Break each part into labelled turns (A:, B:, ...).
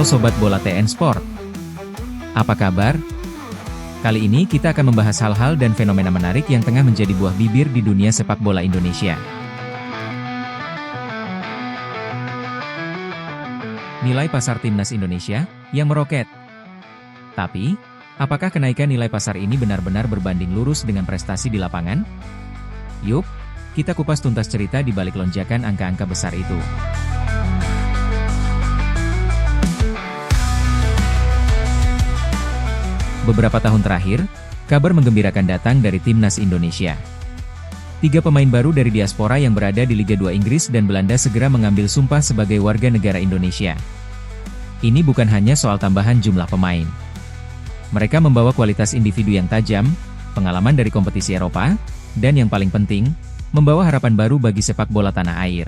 A: Sobat Bola TN Sport. Apa kabar? Kali ini kita akan membahas hal-hal dan fenomena menarik yang tengah menjadi buah bibir di dunia sepak bola Indonesia. Nilai pasar timnas Indonesia yang meroket. Tapi, apakah kenaikan nilai pasar ini benar-benar berbanding lurus dengan prestasi di lapangan? Yuk, kita kupas tuntas cerita di balik lonjakan angka-angka besar itu. Beberapa tahun terakhir, kabar menggembirakan datang dari timnas Indonesia. 3 pemain baru dari diaspora yang berada di Liga 2 Inggris dan Belanda segera mengambil sumpah sebagai warga negara Indonesia. Ini bukan hanya soal tambahan jumlah pemain. Mereka membawa kualitas individu yang tajam, pengalaman dari kompetisi Eropa, dan yang paling penting, membawa harapan baru bagi sepak bola tanah air.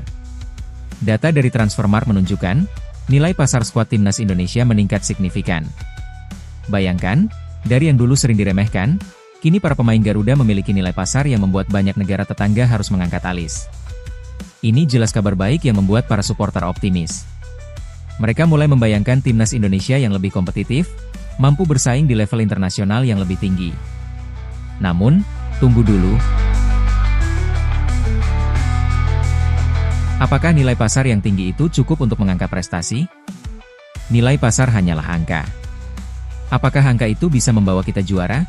A: Data dari Transfermarkt menunjukkan, nilai pasar skuad timnas Indonesia meningkat signifikan. Bayangkan, dari yang dulu sering diremehkan, kini para pemain Garuda memiliki nilai pasar yang membuat banyak negara tetangga harus mengangkat alis. Ini jelas kabar baik yang membuat para supporter optimis. Mereka mulai membayangkan timnas Indonesia yang lebih kompetitif, mampu bersaing di level internasional yang lebih tinggi. Namun, tunggu dulu. Apakah nilai pasar yang tinggi itu cukup untuk mengangkat prestasi? Nilai pasar hanyalah angka. Apakah angka itu bisa membawa kita juara?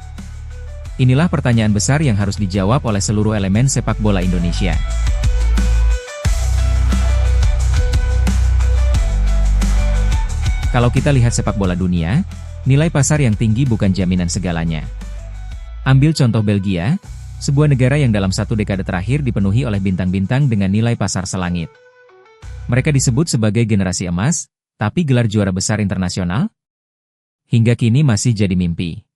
A: Inilah pertanyaan besar yang harus dijawab oleh seluruh elemen sepak bola Indonesia. Kalau kita lihat sepak bola dunia, nilai pasar yang tinggi bukan jaminan segalanya. Ambil contoh Belgia, sebuah negara yang dalam satu dekade terakhir dipenuhi oleh bintang-bintang dengan nilai pasar selangit. Mereka disebut sebagai generasi emas, tapi gelar juara besar internasional? Hingga kini masih jadi mimpi.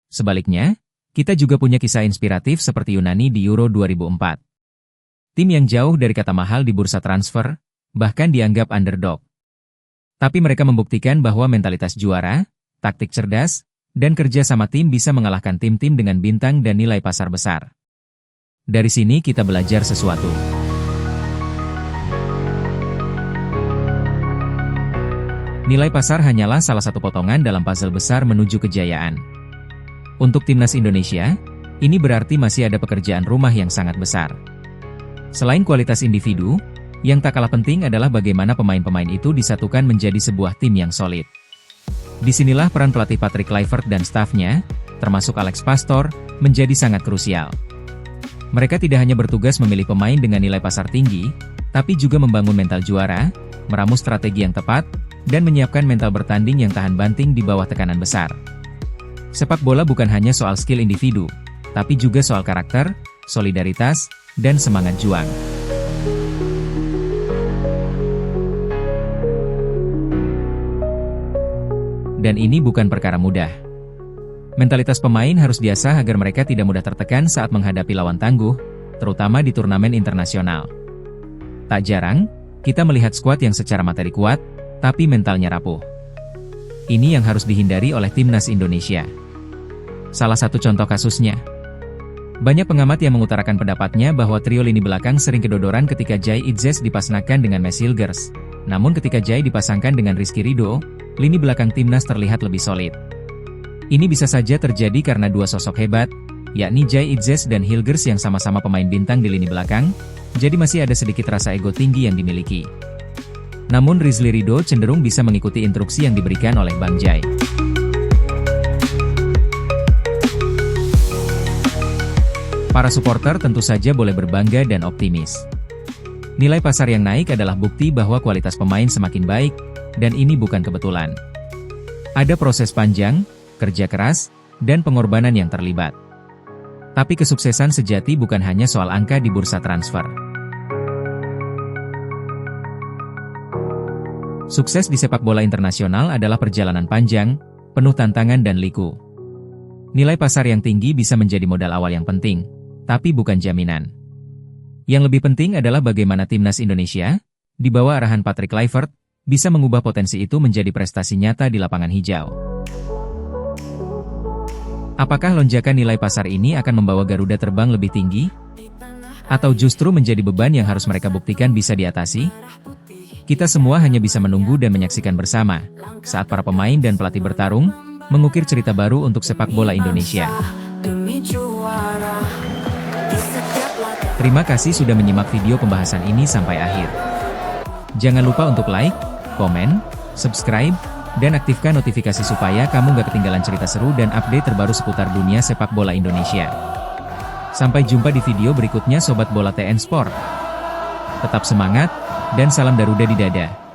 A: Sebaliknya, kita juga punya kisah inspiratif seperti Yunani di Euro 2004. Tim yang jauh dari kata mahal di bursa transfer, bahkan dianggap underdog. Tapi mereka membuktikan bahwa mentalitas juara, taktik cerdas, dan kerja sama tim bisa mengalahkan tim-tim dengan bintang dan nilai pasar besar. Dari sini kita belajar sesuatu. Nilai pasar hanyalah salah satu potongan dalam puzzle besar menuju kejayaan. Untuk timnas Indonesia, ini berarti masih ada pekerjaan rumah yang sangat besar. Selain kualitas individu, yang tak kalah penting adalah bagaimana pemain-pemain itu disatukan menjadi sebuah tim yang solid. Disinilah peran pelatih Patrick Kluivert dan stafnya, termasuk Alex Pastoor, menjadi sangat krusial. Mereka tidak hanya bertugas memilih pemain dengan nilai pasar tinggi, tapi juga membangun mental juara, meramu strategi yang tepat, dan menyiapkan mental bertanding yang tahan banting di bawah tekanan besar. Sepak bola bukan hanya soal skill individu, tapi juga soal karakter, solidaritas, dan semangat juang. Dan ini bukan perkara mudah. Mentalitas pemain harus diasah agar mereka tidak mudah tertekan saat menghadapi lawan tangguh, terutama di turnamen internasional. Tak jarang, kita melihat skuad yang secara materi kuat, tapi mentalnya rapuh. Ini yang harus dihindari oleh timnas Indonesia. Salah satu contoh kasusnya. Banyak pengamat yang mengutarakan pendapatnya bahwa trio lini belakang sering kedodoran ketika Jai Itzes dipasangkan dengan Mes Hilgers. Namun ketika Jai dipasangkan dengan Rizky Ridho, lini belakang timnas terlihat lebih solid. Ini bisa saja terjadi karena dua sosok hebat, yakni Jai Itzes dan Hilgers yang sama-sama pemain bintang di lini belakang, jadi masih ada sedikit rasa ego tinggi yang dimiliki. Namun Rizky Ridho cenderung bisa mengikuti instruksi yang diberikan oleh Bang Jai. Para supporter tentu saja boleh berbangga dan optimis. Nilai pasar yang naik adalah bukti bahwa kualitas pemain semakin baik, dan ini bukan kebetulan. Ada proses panjang, kerja keras, dan pengorbanan yang terlibat. Tapi kesuksesan sejati bukan hanya soal angka di bursa transfer. Sukses di sepak bola internasional adalah perjalanan panjang, penuh tantangan dan liku. Nilai pasar yang tinggi bisa menjadi modal awal yang penting, tapi bukan jaminan. Yang lebih penting adalah bagaimana timnas Indonesia, di bawah arahan Patrick Kluivert, bisa mengubah potensi itu menjadi prestasi nyata di lapangan hijau. Apakah lonjakan nilai pasar ini akan membawa Garuda terbang lebih tinggi? Atau justru menjadi beban yang harus mereka buktikan bisa diatasi? Kita semua hanya bisa menunggu dan menyaksikan bersama, saat para pemain dan pelatih bertarung, mengukir cerita baru untuk sepak bola Indonesia. Terima kasih sudah menyimak video pembahasan ini sampai akhir. Jangan lupa untuk like, komen, subscribe, dan aktifkan notifikasi supaya kamu gak ketinggalan cerita seru dan update terbaru seputar dunia sepak bola Indonesia. Sampai jumpa di video berikutnya Sobat Bola TN Sport. Tetap semangat, dan salam Garuda di dada.